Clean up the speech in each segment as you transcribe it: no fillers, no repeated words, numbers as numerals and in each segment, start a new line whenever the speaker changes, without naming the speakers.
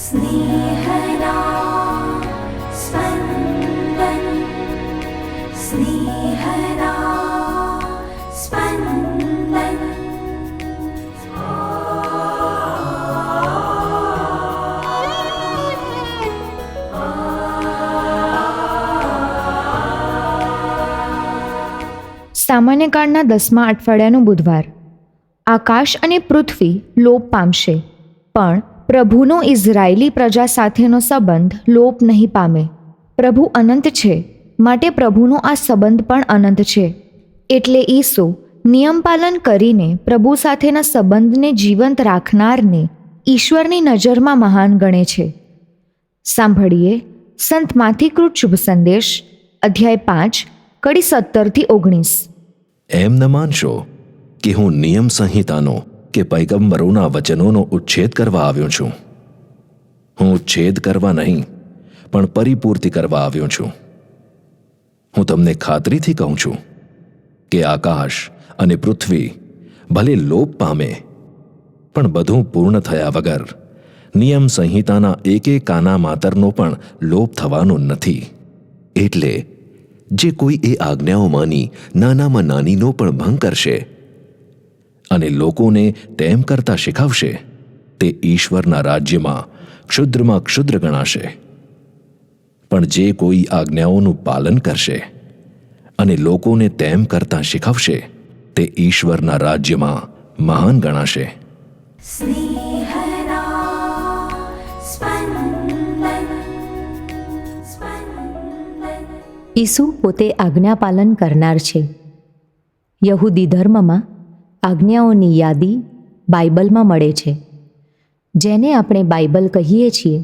स्नेहदा स्पन्दन स्नेहदा स्पन्दन।
સામાન્ય કાળના 10મા અઠવાડિયાનો બુધવાર. આકાશ અને પૃથ્વી લોપ પામશે, પણ પ્રભુનો ઇઝરાયેલી પ્રજા સાથેનો સંબંધ લોપ નહીં પામે. પ્રભુ અનંત છે, માટે પ્રભુનો આ સંબંધ પણ અનંત છે. એટલે ઈસુ નિયમપાલન કરીને પ્રભુ સાથેના સંબંધને જીવંત રાખનારને ઈશ્વરની નજરમાં મહાન ગણે છે. સાંભળીએ સંત માથીકૃત શુભ સંદેશ, અધ્યાય 5, કડી 17-19.
એમ ન માનશો કે હું નિયમ સંહિતાનો કે પૈગંબરોના વચનોનો ઉચ્છેદ કરવા આવ્યો છું. હું ઉચ્છેદ કરવા નહીં, પણ પરિપૂર્તિ કરવા આવ્યો છું. હું તમને ખાતરીથી કહું છું કે આકાશ અને પૃથ્વી ભલે લોપ પામે, પણ બધું પૂર્ણ થયા વગર નિયમ સંહિતાના એકે કાના માતરનો પણ લોપ થવાનો નથી. એટલે જે કોઈ એ આજ્ઞાઓમાંની નાનામાં નાનીનો પણ ભંગ કરશે અને લોકોને તેમ કરતા શીખવશે, તે ઈશ્વરના રાજ્યમાં ક્ષુદ્રમાં ક્ષુદ્ર ગણાશે. પણ જે કોઈ આજ્ઞાઓનું પાલન કરશે અને લોકોને તેમ કરતા શીખવશે, તે ઈશ્વરના રાજ્યમાં મહાન ગણાશે.
ઈસુ પોતે આજ્ઞાપાલન કરનાર છે. યહૂદી ધર્મમાં આજ્ઞાઓની યાદી બાઇબલમાં મળે છે. જેને આપણે બાઇબલ કહીએ છીએ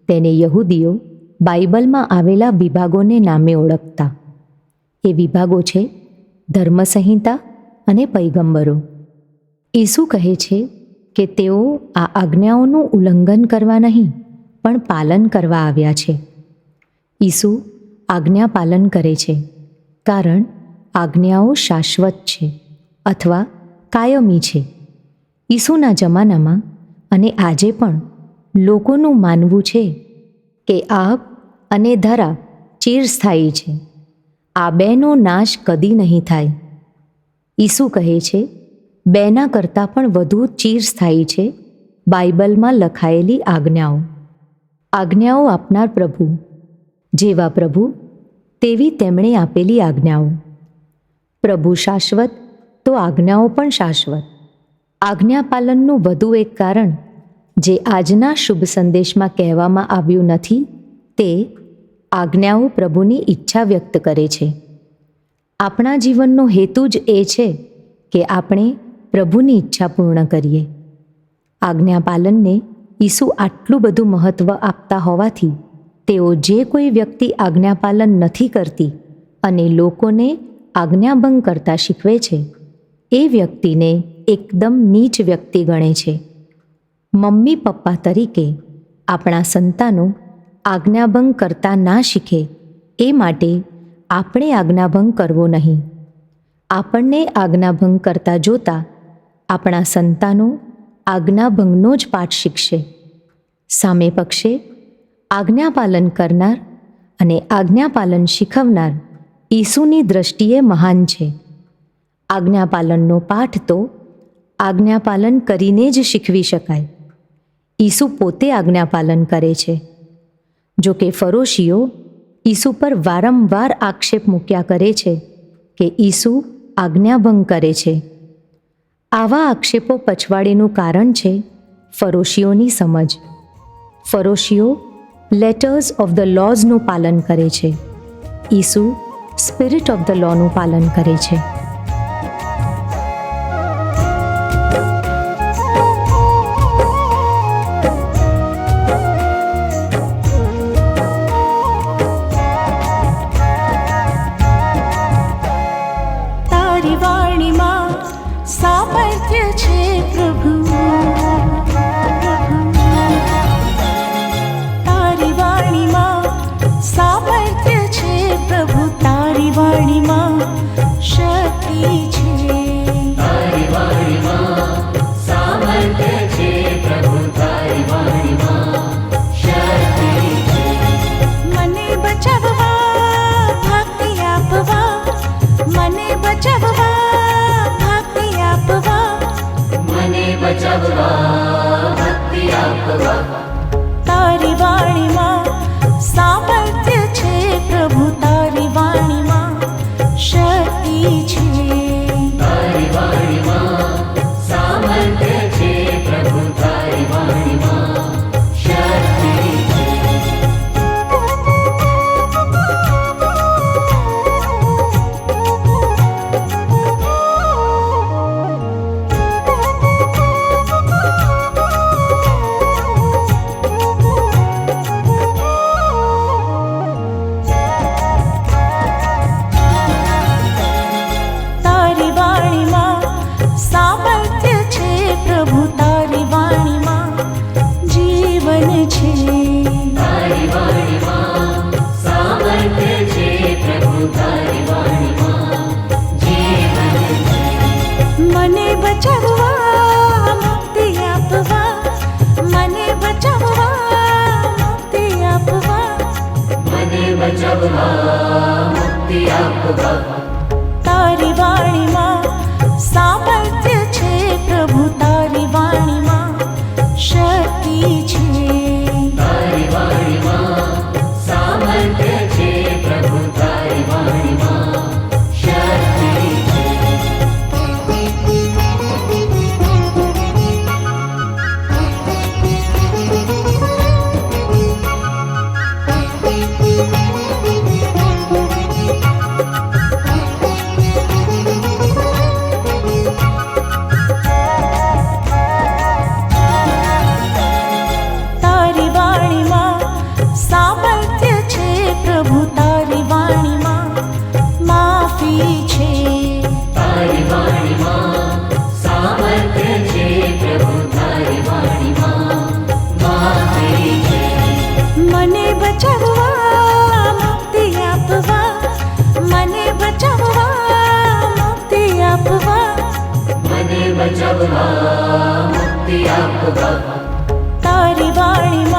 તેને યહૂદીઓ બાઇબલમાં આવેલા વિભાગોને નામે ઓળખતા. એ વિભાગો છે ધર્મસંહિતા અને પૈગંબરો. ઈસુ કહે છે કે તેઓ આ આજ્ઞાઓનું ઉલ્લંઘન કરવા નહીં, પણ પાલન કરવા આવ્યા છે. ઈસુ આજ્ઞા પાલન કરે છે, કારણ આજ્ઞાઓ શાશ્વત છે અથવા કાયમી છે. ઈસુના જમાનામાં અને આજે પણ લોકોનું માનવું છે કે આગ અને ધરા ચિરસ્થાયી છે. આ બેનો નાશ કદી નહીં થાય. ઈસુ કહે છે, બેના કરતાં પણ વધુ ચિરસ્થાયી છે બાઇબલમાં લખાયેલી આજ્ઞાઓ. આજ્ઞાઓ આપનાર પ્રભુ, જેવા પ્રભુ તેવી તેમણે આપેલી આજ્ઞાઓ. પ્રભુ શાશ્વત તો આજ્ઞાઓ પણ શાશ્વત. આજ્ઞાપાલનનું વધુ એક કારણ જે આજના શુભ સંદેશમાં કહેવામાં આવ્યું નથી, તે આજ્ઞાઓ પ્રભુની ઈચ્છા વ્યક્ત કરે છે. આપણા જીવનનો હેતુ જ એ છે કે આપણે પ્રભુની ઈચ્છા પૂર્ણ કરીએ. આજ્ઞાપાલનને ઈસુ આટલું બધું મહત્ત્વ આપતા હોવાથી તેઓ જે કોઈ વ્યક્તિ આજ્ઞાપાલન નથી કરતી અને લોકોને આજ્ઞાભંગ કરતા શીખવે છે, એ વ્યક્તિને એકદમ નીચ વ્યક્તિ ગણે છે. મમ્મી પપ્પા તરીકે આપણા સંતાનો આજ્ઞાભંગ કરતા ના શીખે એ માટે આપણે આજ્ઞાભંગ કરવો નહીં. આપણને આજ્ઞાભંગ કરતા જોતા આપણા સંતાનો આજ્ઞાભંગનો જ પાઠ શીખશે. સામે પક્ષે આજ્ઞાપાલન કરનાર અને આજ્ઞાપાલન શીખવનાર ઈસુની દૃષ્ટિએ મહાન છે. આજ્ઞાપાલનનો પાઠ તો આજ્ઞાપાલન કરીને જ શીખવી શકાય. ઈસુ પોતે આજ્ઞાપાલન કરે છે. જો કે ફરોશીઓ ઈસુ પર વારંવાર આક્ષેપ મૂક્યા કરે છે કે ઈસુ આજ્ઞાભંગ કરે છે. આવા આક્ષેપો પછવાડીનું કારણ છે ફરોશીઓની સમજ. ફરોશીઓ લેટર્સ ઓફ ધ લોઝનું પાલન કરે છે. ઈસુ સ્પિરિટ ઓફ ધ લોનું પાલન કરે છે.
તારી વાણીમાં સામર્થ્ય છે પ્રભુ, તારી વાણીમાં સામર્થ્ય છે પ્રભુ, તારી વાણીમાં શક્તિ વાણીમાં સામર્થ્ય છે પ્રભુ, તારી વાણીમાં શક્તિ છે.
તારી વાણીમાં સામર્થ્ય છે પ્રભુ, તારી વાણીમાં શક્તિ છે.
તારી વાણીમાં સામર્થ્ય છે પ્રભુ, તારી વાણીમાં જીવન છે.
તારી વાણીમાં સામર્થ્ય છે પ્રભુ, તારી વાણીમાં જીવન છે.
મને બચાવવા મુક્તિ આપવા, મને બચાવવા મુક્તિ આપવા,
મને બચાવવા મુક્તિ આપવા.
તારી વાણીમાં સામર્થ્ય છે પ્રભુ, તારી વાણીમાં શક્તિ છે.
તારી વાણીમાં સામર્થ્ય છે પ્રભુ, તારી વાણીમાં શક્તિ છે.
તારી વાણીમાં સામર્થ્ય છે પ્રભુ, તારી વાણીમાં માફી છે.
તારી વાણીમાં સામર્થ્ય છે પ્રભુ, તારી વાણીમાં માફી છે.
મને બચાવવા મુક્તિ આપવા, મને બચાવવા મુક્તિ આપવા,
મને બચાવવા મુક્તિ આપવા.
તારી વાણીમાં